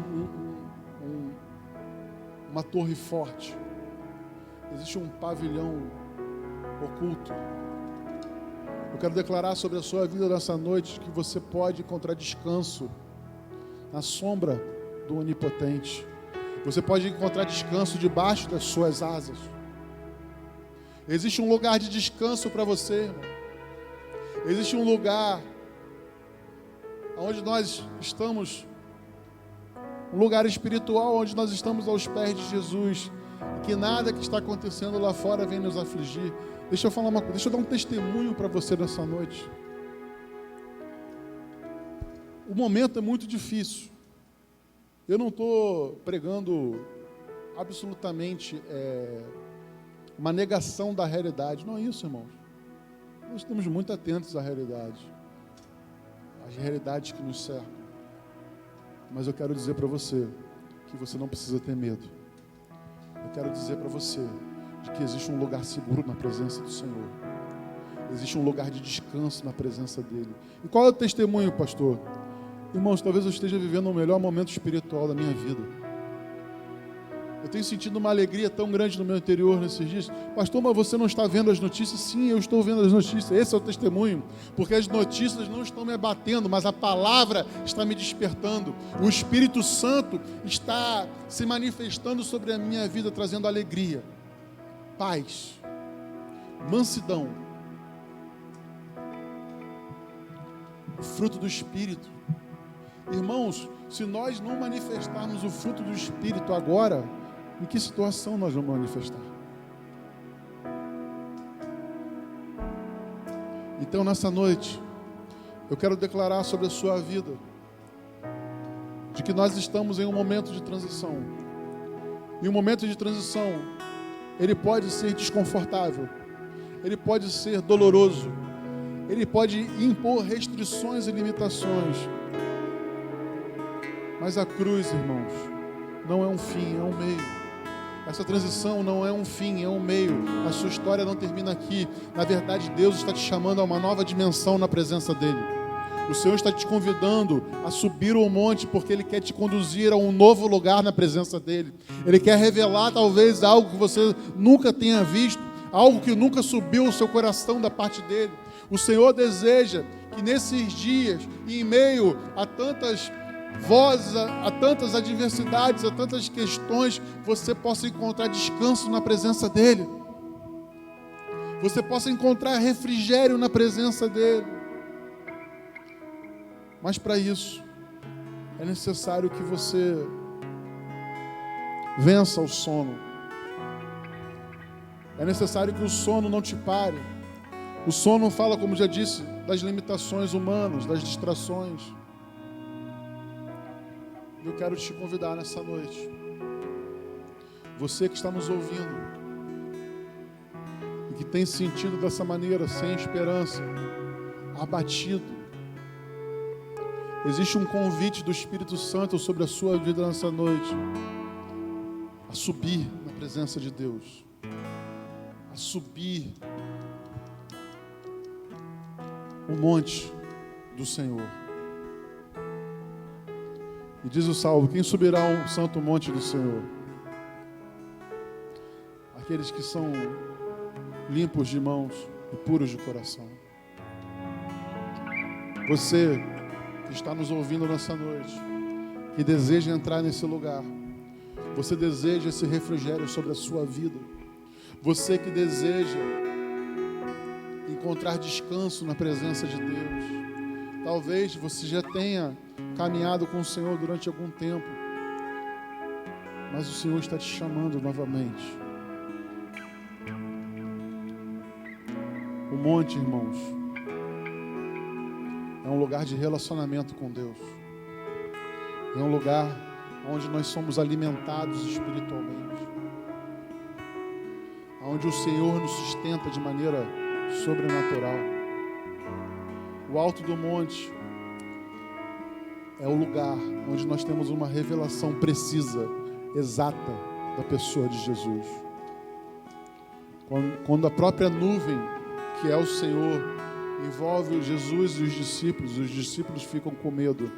uma torre forte. Existe um pavilhão oculto. Eu quero declarar sobre a sua vida nessa noite que você pode encontrar descanso na sombra do Onipotente. Você pode encontrar descanso debaixo das suas asas. Existe um lugar de descanso para você, irmão. Existe um lugar onde nós estamos, um lugar espiritual onde nós estamos aos pés de Jesus, que nada que está acontecendo lá fora vem nos afligir. Deixa eu falar uma coisa, deixa eu dar um testemunho para você nessa noite. O momento é muito difícil. Eu não estou pregando absolutamente uma negação da realidade. Não é isso, irmãos. Nós estamos muito atentos à realidade, às realidades que nos cercam. Mas eu quero dizer para você que você não precisa ter medo. Eu quero dizer para você de que existe um lugar seguro na presença do Senhor. Existe um lugar de descanso na presença dEle. E qual é o testemunho, pastor? Irmãos, talvez eu esteja vivendo o melhor momento espiritual da minha vida. Eu tenho sentido uma alegria tão grande no meu interior nesses dias. Pastor, mas você não está vendo as notícias? Sim, eu estou vendo as notícias. Esse é o testemunho. Porque as notícias não estão me abatendo, mas a palavra está me despertando. O Espírito Santo está se manifestando sobre a minha vida, trazendo alegria, paz, mansidão, o fruto do Espírito. Irmãos, se nós não manifestarmos o fruto do Espírito agora, em que situação nós vamos manifestar? Então, nessa noite, eu quero declarar sobre a sua vida, de que nós estamos em um momento de transição. E o momento de transição, ele pode ser desconfortável, ele pode ser doloroso, ele pode impor restrições e limitações. Mas a cruz, irmãos, não é um fim, é um meio. Essa transição não é um fim, é um meio. A sua história não termina aqui. Na verdade, Deus está te chamando a uma nova dimensão na presença dEle. O Senhor está te convidando a subir o monte, porque Ele quer te conduzir a um novo lugar na presença dEle. Ele quer revelar talvez algo que você nunca tenha visto, algo que nunca subiu ao seu coração da parte dEle. O Senhor deseja que nesses dias, em meio a tantas vozes, a tantas adversidades, a tantas questões, você possa encontrar descanso na presença dEle. Você possa encontrar refrigério na presença dEle. Mas para isso, é necessário que você vença o sono. É necessário que o sono não te pare. O sono fala, como já disse, das limitações humanas, das distrações. Eu quero te convidar nessa noite, você que está nos ouvindo e que tem sentido dessa maneira, sem esperança, abatido, existe um convite do Espírito Santo sobre a sua vida nessa noite, a subir na presença de Deus, a subir o monte do Senhor. E diz o salmo: quem subirá ao santo monte do Senhor? Aqueles que são limpos de mãos e puros de coração. Você que está nos ouvindo nessa noite, que deseja entrar nesse lugar, você deseja esse refrigério sobre a sua vida, você que deseja encontrar descanso na presença de Deus, talvez você já tenha caminhado com o Senhor durante algum tempo, mas o Senhor está te chamando novamente. O monte, irmãos, é um lugar de relacionamento com Deus. É um lugar onde nós somos alimentados espiritualmente, onde o Senhor nos sustenta de maneira sobrenatural. O alto do monte é o lugar onde nós temos uma revelação precisa, exata da pessoa de Jesus. Quando a própria nuvem, que é o Senhor, envolve Jesus e os discípulos ficam com medo.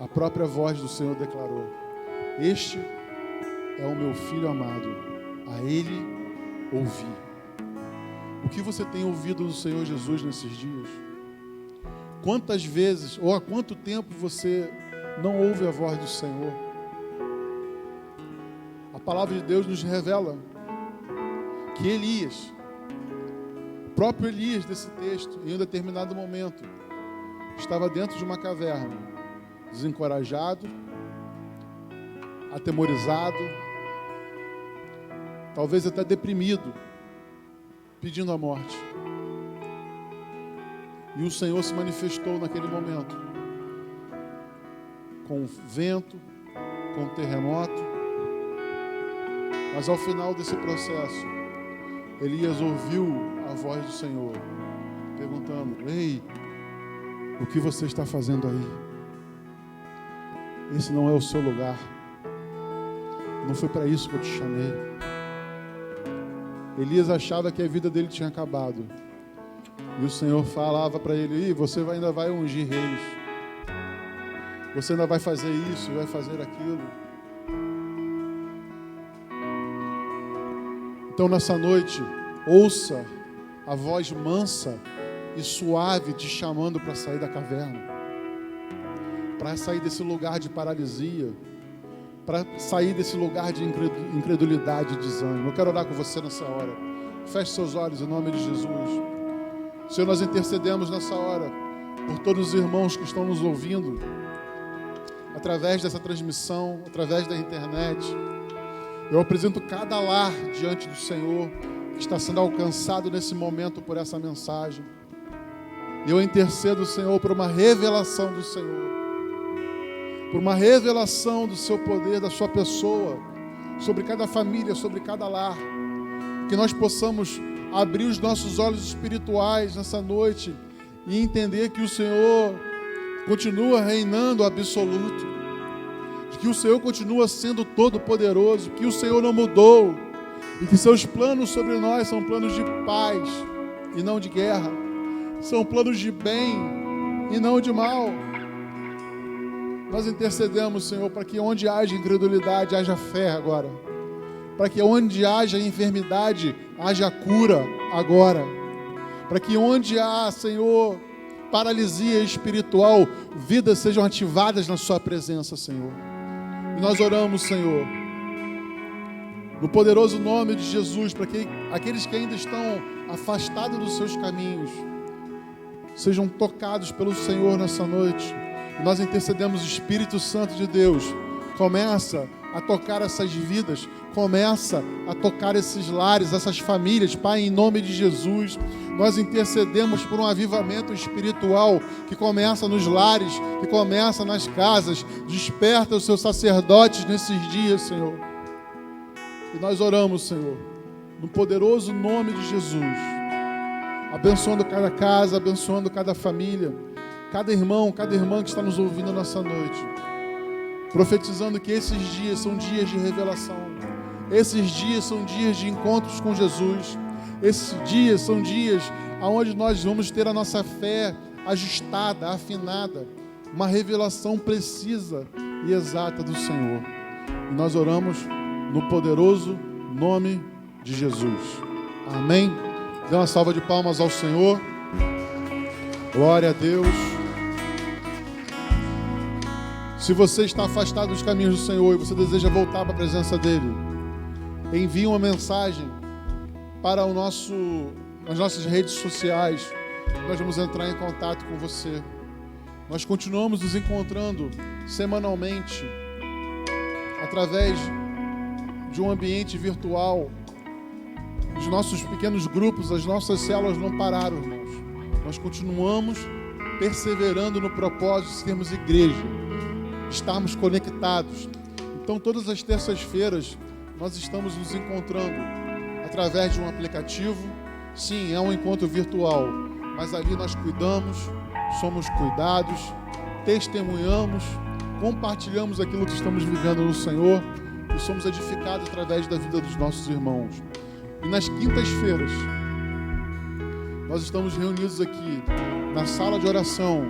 A própria voz do Senhor declarou: este é o meu filho amado, a Ele ouvi. O que você tem ouvido do Senhor Jesus nesses dias? Quantas vezes, ou há quanto tempo você não ouve a voz do Senhor? A palavra de Deus nos revela que Elias, o próprio Elias desse texto, em um determinado momento, estava dentro de uma caverna, desencorajado, atemorizado, talvez até deprimido, pedindo a morte. E o Senhor se manifestou naquele momento, com vento, com terremoto. Mas ao final desse processo, Elias ouviu a voz do Senhor, perguntando: ei, o que você está fazendo aí? Esse não é o seu lugar. Não foi para isso que eu te chamei. Elias achava que a vida dele tinha acabado. E o Senhor falava para ele: você ainda vai ungir reis. Você ainda vai fazer isso, vai fazer aquilo. Então nessa noite, ouça a voz mansa e suave te chamando para sair da caverna, para sair desse lugar de paralisia, para sair desse lugar de incredulidade e desânimo. Eu quero orar com você nessa hora. Feche seus olhos em nome de Jesus. Senhor, nós intercedemos nessa hora por todos os irmãos que estão nos ouvindo, através dessa transmissão, através da internet. Eu apresento cada lar diante do Senhor, que está sendo alcançado nesse momento por essa mensagem. Eu intercedo, Senhor, por uma revelação do Senhor, por uma revelação do seu poder, da sua pessoa, sobre cada família, sobre cada lar. Que nós possamos abrir os nossos olhos espirituais nessa noite e entender que o Senhor continua reinando absoluto, de que o Senhor continua sendo todo-poderoso, que o Senhor não mudou e que seus planos sobre nós são planos de paz e não de guerra, são planos de bem e não de mal. Nós intercedemos, Senhor, para que onde haja incredulidade, haja fé agora. Para que onde haja enfermidade, haja cura agora. Para que onde há, Senhor, paralisia espiritual, vidas sejam ativadas na sua presença, Senhor. E nós oramos, Senhor, no poderoso nome de Jesus, para que aqueles que ainda estão afastados dos seus caminhos sejam tocados pelo Senhor nessa noite. E nós intercedemos, o Espírito Santo de Deus começa a tocar essas vidas, começa a tocar esses lares, essas famílias, Pai, em nome de Jesus. Nós intercedemos por um avivamento espiritual que começa nos lares, que começa nas casas. Desperta os seus sacerdotes nesses dias, Senhor. E nós oramos, Senhor, no poderoso nome de Jesus, abençoando cada casa, abençoando cada família, cada irmão, cada irmã que está nos ouvindo nessa noite, profetizando que esses dias são dias de revelação, esses dias são dias de encontros com Jesus, esses dias são dias onde nós vamos ter a nossa fé ajustada, afinada, uma revelação precisa e exata do Senhor. E nós oramos no poderoso nome de Jesus. Amém. Dê uma salva de palmas ao Senhor. Glória a Deus. Se você está afastado dos caminhos do Senhor e você deseja voltar para a presença dEle, envie uma mensagem para nas nossas redes sociais. Nós vamos entrar em contato com você. Nós continuamos nos encontrando semanalmente através de um ambiente virtual. Os nossos pequenos grupos, as nossas células não pararam, irmãos. Nós continuamos perseverando no propósito de sermos igreja, estarmos conectados. Então, todas as terças-feiras, nós estamos nos encontrando através de um aplicativo. Sim, é um encontro virtual, mas ali nós cuidamos, somos cuidados, testemunhamos, compartilhamos aquilo que estamos vivendo no Senhor e somos edificados através da vida dos nossos irmãos. E nas quintas-feiras, nós estamos reunidos aqui na sala de oração,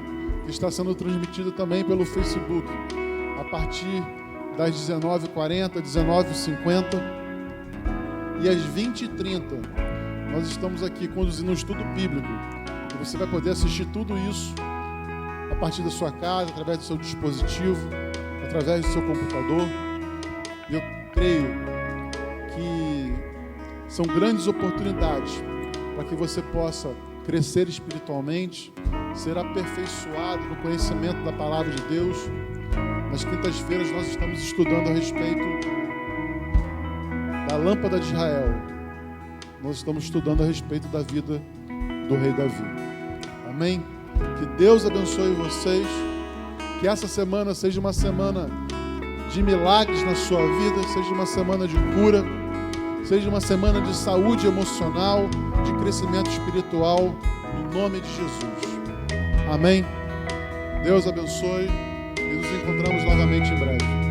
que está sendo transmitida também pelo Facebook, a partir das 19h40, 19h50 e às 20h30. Nós estamos aqui conduzindo um estudo bíblico e você vai poder assistir tudo isso a partir da sua casa, através do seu dispositivo, através do seu computador. E eu creio que são grandes oportunidades para que você possa crescer espiritualmente, ser aperfeiçoado no conhecimento da palavra de Deus. Nas quintas-feiras nós estamos estudando a respeito da lâmpada de Israel. Nós estamos estudando a respeito da vida do rei Davi. Amém? Que Deus abençoe vocês. Que essa semana seja uma semana de milagres na sua vida, seja uma semana de cura, seja uma semana de saúde emocional, de crescimento espiritual, no nome de Jesus. Amém? Deus abençoe e nos encontramos novamente em breve.